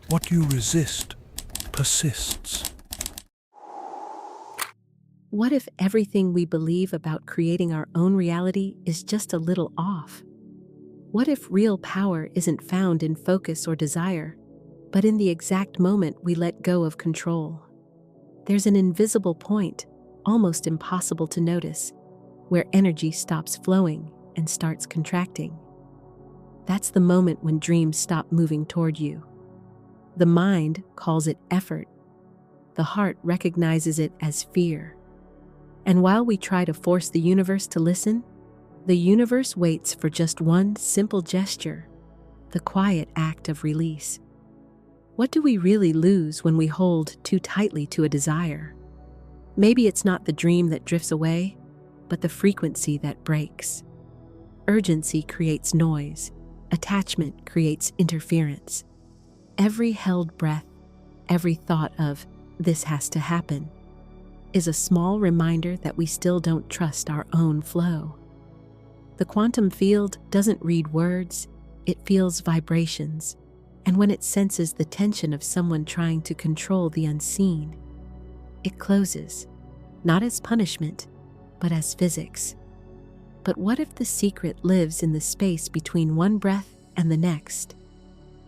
What you resist persists. What if everything we believe about creating our own reality is just a little off? What if real power isn't found in focus or desire, but in the exact moment we let go of control? There's an invisible point, almost impossible to notice, where energy stops flowing and starts contracting. That's the moment when dreams stop moving toward you. The mind calls it effort. The heart recognizes it as fear. And while we try to force the universe to listen, the universe waits for just one simple gesture, the quiet act of release. What do we really lose when we hold too tightly to a desire? Maybe it's not the dream that drifts away, but the frequency that breaks. Urgency creates noise. Attachment creates interference. Every held breath, every thought of, "this has to happen," is a small reminder that we still don't trust our own flow. The quantum field doesn't read words, it feels vibrations, and when it senses the tension of someone trying to control the unseen, it closes, not as punishment, but as physics. But what if the secret lives in the space between one breath and the next?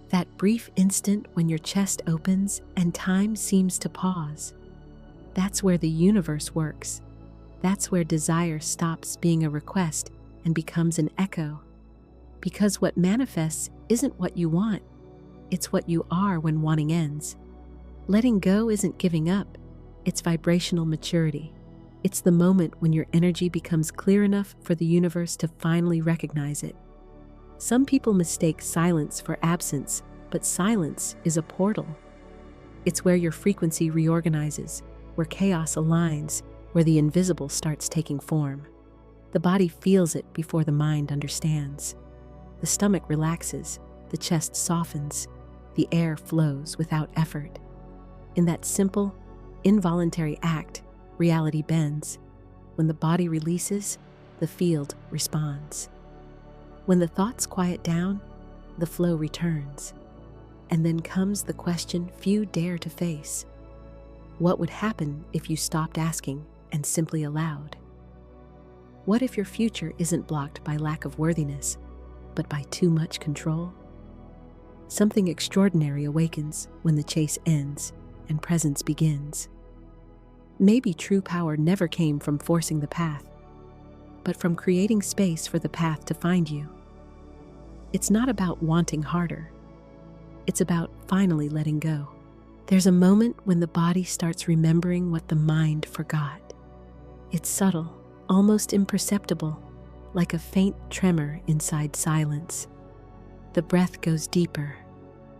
That brief instant when your chest opens and time seems to pause. That's where the universe works. That's where desire stops being a request and becomes an echo. Because what manifests isn't what you want, it's what you are when wanting ends. Letting go isn't giving up, it's vibrational maturity. It's the moment when your energy becomes clear enough for the universe to finally recognize it. Some people mistake silence for absence, but silence is a portal. It's where your frequency reorganizes, where chaos aligns, where the invisible starts taking form. The body feels it before the mind understands. The stomach relaxes, the chest softens, the air flows without effort. In that simple, involuntary act, reality bends. When the body releases, the field responds. When the thoughts quiet down, the flow returns. And then comes the question few dare to face. What would happen if you stopped asking and simply allowed? What if your future isn't blocked by lack of worthiness, but by too much control? Something extraordinary awakens when the chase ends and presence begins. Maybe true power never came from forcing the path, but from creating space for the path to find you. It's not about wanting harder. It's about finally letting go. There's a moment when the body starts remembering what the mind forgot. It's subtle, almost imperceptible, like a faint tremor inside silence. The breath goes deeper.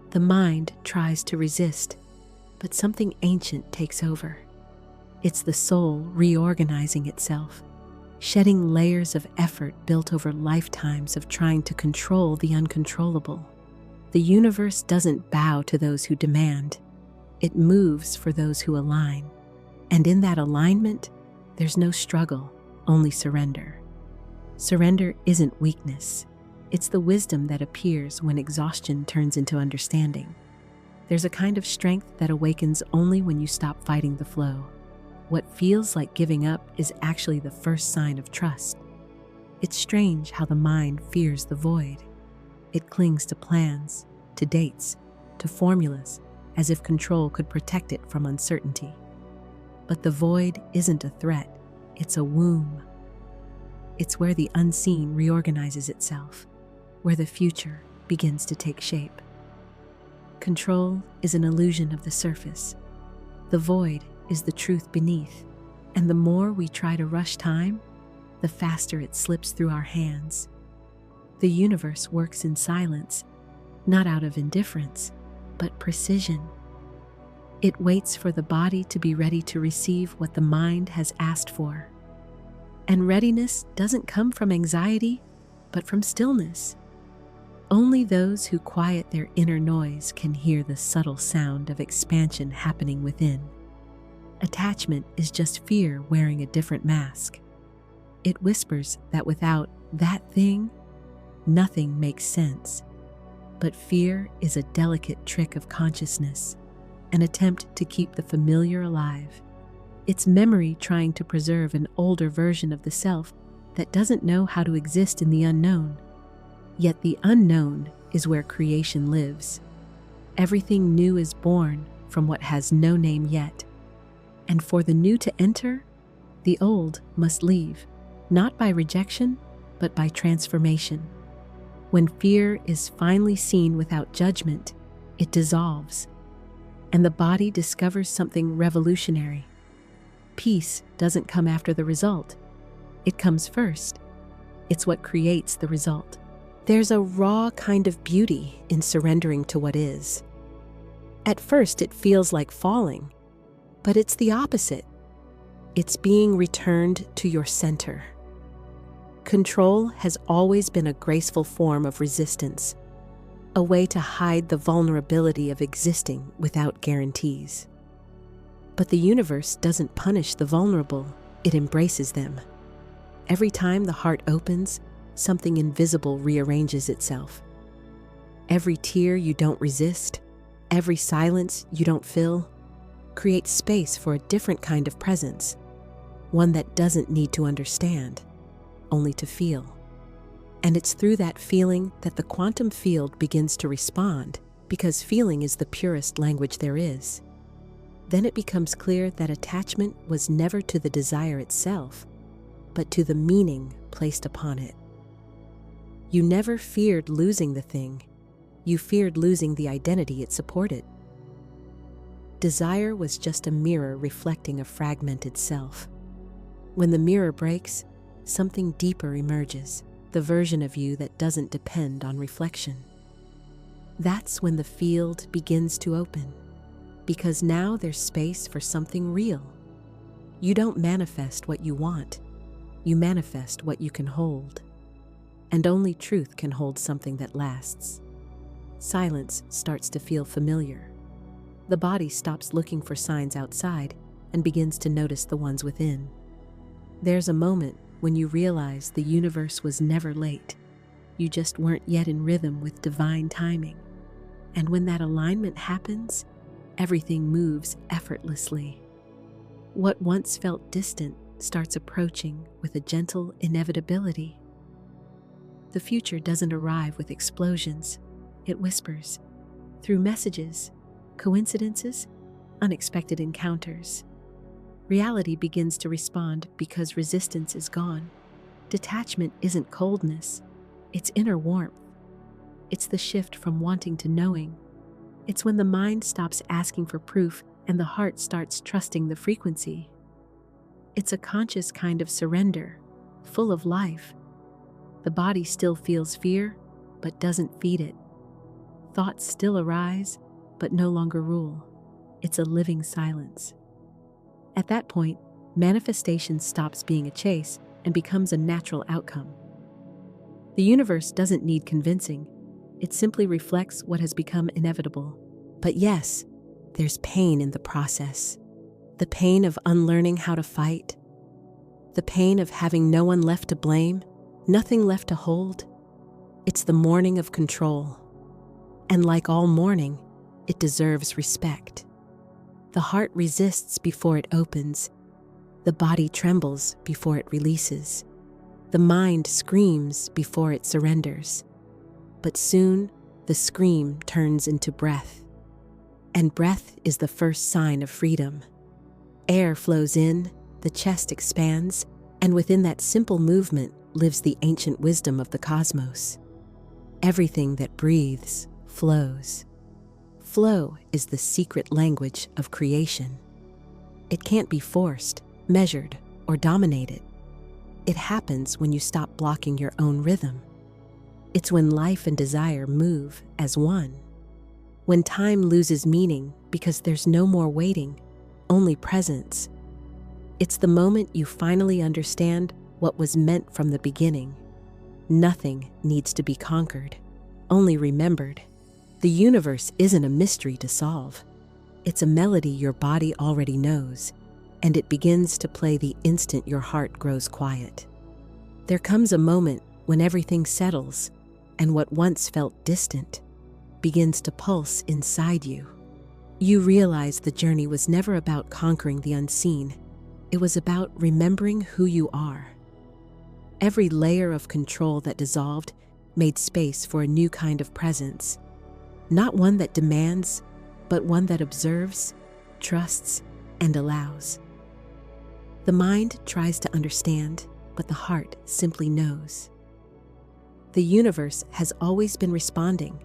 The mind tries to resist, but something ancient takes over. It's the soul reorganizing itself, shedding layers of effort built over lifetimes of trying to control the uncontrollable. The universe doesn't bow to those who demand. It moves for those who align. And in that alignment, there's no struggle, only surrender. Surrender isn't weakness. It's the wisdom that appears when exhaustion turns into understanding. There's a kind of strength that awakens only when you stop fighting the flow. What feels like giving up is actually the first sign of trust. It's strange how the mind fears the void. It clings to plans, to dates, to formulas, as if control could protect it from uncertainty. But the void isn't a threat, it's a womb. It's where the unseen reorganizes itself, where the future begins to take shape. Control is an illusion of the surface. The void is the truth beneath, and the more we try to rush time, the faster it slips through our hands. The universe works in silence, not out of indifference, but precision. It waits for the body to be ready to receive what the mind has asked for. And readiness doesn't come from anxiety, but from stillness. Only those who quiet their inner noise can hear the subtle sound of expansion happening within. Attachment is just fear wearing a different mask. It whispers that without that thing, nothing makes sense. But fear is a delicate trick of consciousness, an attempt to keep the familiar alive. It's memory trying to preserve an older version of the self that doesn't know how to exist in the unknown. Yet the unknown is where creation lives. Everything new is born from what has no name yet. And for the new to enter, the old must leave, not by rejection, but by transformation. When fear is finally seen without judgment, it dissolves, and the body discovers something revolutionary. Peace doesn't come after the result. It comes first. It's what creates the result. There's a raw kind of beauty in surrendering to what is. At first, it feels like falling, but it's the opposite. It's being returned to your center. Control has always been a graceful form of resistance, a way to hide the vulnerability of existing without guarantees. But the universe doesn't punish the vulnerable, it embraces them. Every time the heart opens, something invisible rearranges itself. Every tear you don't resist, every silence you don't fill, creates space for a different kind of presence, one that doesn't need to understand, only to feel. And it's through that feeling that the quantum field begins to respond, because feeling is the purest language there is. Then it becomes clear that attachment was never to the desire itself, but to the meaning placed upon it. You never feared losing the thing, you feared losing the identity it supported. Desire was just a mirror reflecting a fragmented self. When the mirror breaks, something deeper emerges, the version of you that doesn't depend on reflection. That's when the field begins to open, because now there's space for something real. You don't manifest what you want, you manifest what you can hold. And only truth can hold something that lasts. Silence starts to feel familiar. The body stops looking for signs outside and begins to notice the ones within. There's a moment when you realize the universe was never late. You just weren't yet in rhythm with divine timing. And when that alignment happens, everything moves effortlessly. What once felt distant starts approaching with a gentle inevitability. The future doesn't arrive with explosions. It whispers, through messages, coincidences, unexpected encounters. Reality begins to respond because resistance is gone. Detachment isn't coldness, it's inner warmth. It's the shift from wanting to knowing. It's when the mind stops asking for proof and the heart starts trusting the frequency. It's a conscious kind of surrender, full of life. The body still feels fear, but doesn't feed it. Thoughts still arise, but no longer rule. It's a living silence. At that point, manifestation stops being a chase and becomes a natural outcome. The universe doesn't need convincing. It simply reflects what has become inevitable. But yes, there's pain in the process. The pain of unlearning how to fight. The pain of having no one left to blame, nothing left to hold. It's the mourning of control. And like all mourning, it deserves respect. The heart resists before it opens. The body trembles before it releases. The mind screams before it surrenders. But soon, the scream turns into breath. And breath is the first sign of freedom. Air flows in, the chest expands, and within that simple movement lives the ancient wisdom of the cosmos. Everything that breathes flows. Flow is the secret language of creation. It can't be forced, measured, or dominated. It happens when you stop blocking your own rhythm. It's when life and desire move as one. When time loses meaning because there's no more waiting, only presence. It's the moment you finally understand what was meant from the beginning. Nothing needs to be conquered, only remembered. The universe isn't a mystery to solve. It's a melody your body already knows, and it begins to play the instant your heart grows quiet. There comes a moment when everything settles, and what once felt distant begins to pulse inside you. You realize the journey was never about conquering the unseen. It was about remembering who you are. Every layer of control that dissolved made space for a new kind of presence. Not one that demands, but one that observes, trusts, and allows. The mind tries to understand, but the heart simply knows. The universe has always been responding.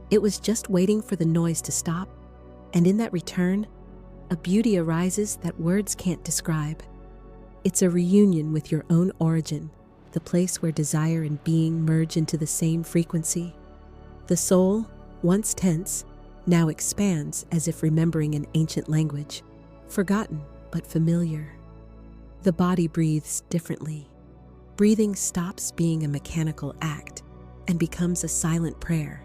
It was just waiting for the noise to stop, and in that return, a beauty arises that words can't describe. It's a reunion with your own origin, the place where desire and being merge into the same frequency. The soul, once tense, now expands as if remembering an ancient language, forgotten but familiar. The body breathes differently. Breathing stops being a mechanical act and becomes a silent prayer,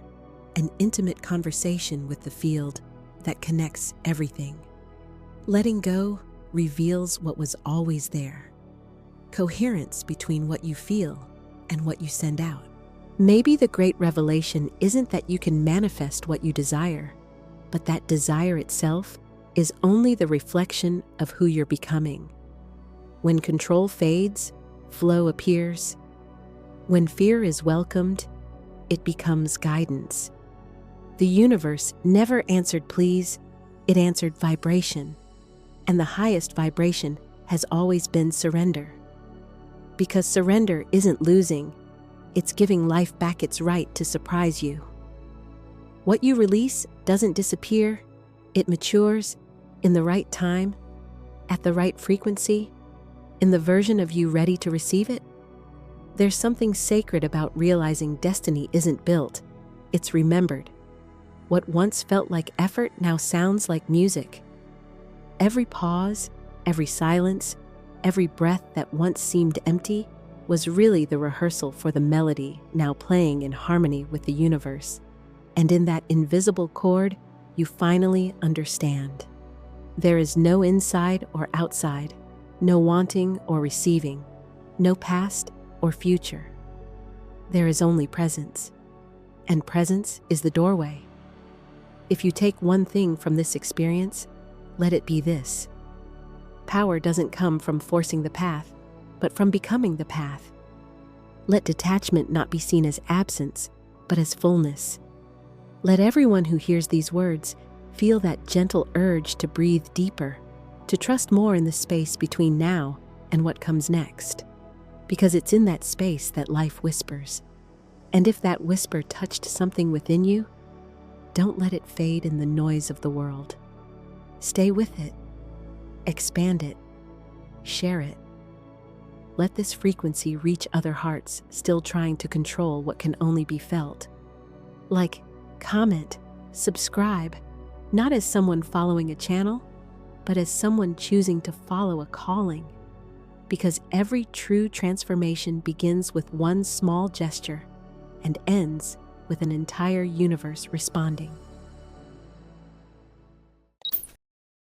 an intimate conversation with the field that connects everything. Letting go reveals what was always there. Coherence between what you feel and what you send out. Maybe the great revelation isn't that you can manifest what you desire, but that desire itself is only the reflection of who you're becoming. When control fades, flow appears. When fear is welcomed, it becomes guidance. The universe never answered please, it answered vibration. And the highest vibration has always been surrender. Because surrender isn't losing, it's giving life back its right to surprise you. What you release doesn't disappear, it matures in the right time, at the right frequency, in the version of you ready to receive it. There's something sacred about realizing destiny isn't built, it's remembered. What once felt like effort now sounds like music. Every pause, every silence, every breath that once seemed empty was really the rehearsal for the melody now playing in harmony with the universe. And in that invisible chord, you finally understand. There is no inside or outside, no wanting or receiving, no past or future. There is only presence, and presence is the doorway. If you take one thing from this experience, let it be this. Power doesn't come from forcing the path, but from becoming the path. Let detachment not be seen as absence, but as fullness. Let everyone who hears these words feel that gentle urge to breathe deeper, to trust more in the space between now and what comes next. Because it's in that space that life whispers. And if that whisper touched something within you, don't let it fade in the noise of the world. Stay with it. Expand it. Share it. Let this frequency reach other hearts still trying to control what can only be felt. Like, comment, subscribe, not as someone following a channel, but as someone choosing to follow a calling. Because every true transformation begins with one small gesture and ends with an entire universe responding.